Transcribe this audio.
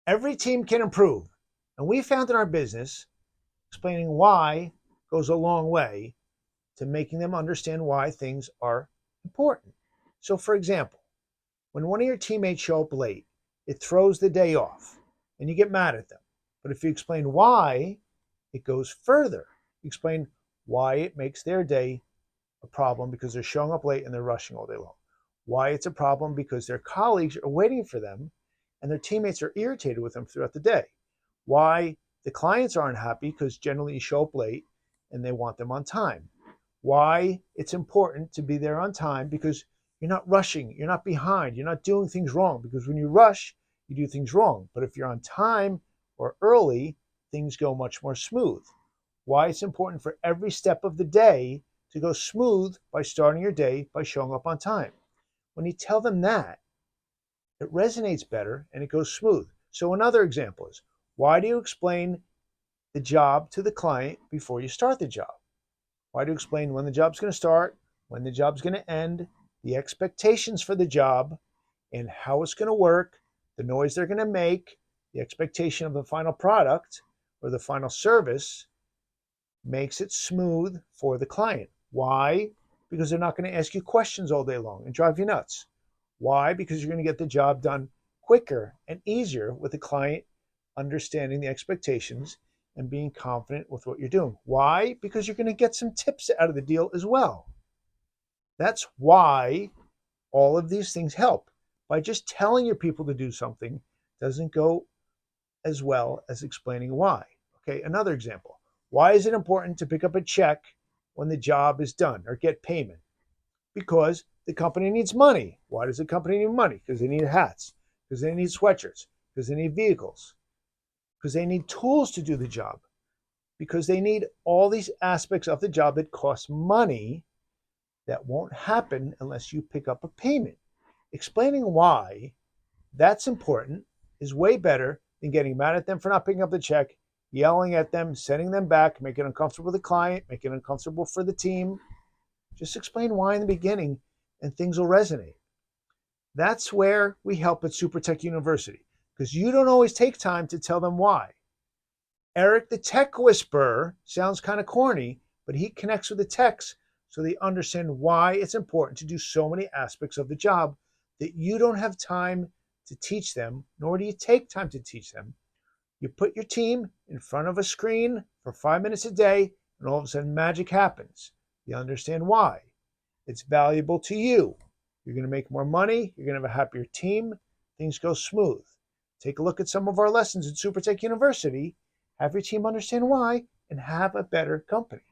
Every team can improve. And we found in our business, explaining why goes a long way to making them understand why things are important. So, for example, when one of your teammates show up late, it throws the day off and you get mad at them. But if you explain why, it goes further. You explain why it makes their day a problem because they're showing up late and they're rushing all day long. Why it's a problem because their colleagues are waiting for them and their teammates are irritated with them throughout the day. Why the clients aren't happy because generally you show up late and they want them on time. Why it's important to be there on time because you're not rushing, you're not behind, you're not doing things wrong. Because when you rush, you do things wrong. But if you're on time or early, things go much more smooth. Why it's important for every step of the day to go smooth by starting your day by showing up on time. When you tell them that, it resonates better and it goes smooth. So another example is, why do you explain the job to the client before you start the job? Why do you explain when the job's going to start, when the job's going to end, the expectations for the job, and how it's going to work, the noise they're going to make, the expectation of the final product or the final service makes it smooth for the client. Why? Because they're not going to ask you questions all day long and drive you nuts. Why? Because you're going to get the job done quicker and easier with the client understanding the expectations and being confident with what you're doing. Why? Because you're going to get some tips out of the deal as well. That's why all of these things help. By just telling your people to do something doesn't go as well as explaining why. Okay, another example. Why is it important to pick up a check when the job is done or get payment? Because the company needs money. Why does the company need money? Because they need hats, because they need sweatshirts, because they need vehicles, because they need tools to do the job, because they need all these aspects of the job that cost money that won't happen unless you pick up a payment. Explaining why that's important is way better than getting mad at them for not picking up the check, yelling at them, sending them back, making it uncomfortable for the client, making it uncomfortable for the team. Just explain why in the beginning and things will resonate. That's where we help at SuperTech University because you don't always take time to tell them why. Eric the Tech Whisperer sounds kind of corny, but he connects with the techs so they understand why it's important to do so many aspects of the job that you don't have time to teach them, nor do you take time to teach them. You put your team in front of a screen for 5 minutes a day, and all of a sudden magic happens. You understand why. It's valuable to you. You're going to make more money. You're going to have a happier team. Things go smooth. Take a look at some of our lessons at SuperTech University. Have your team understand why and have a better company.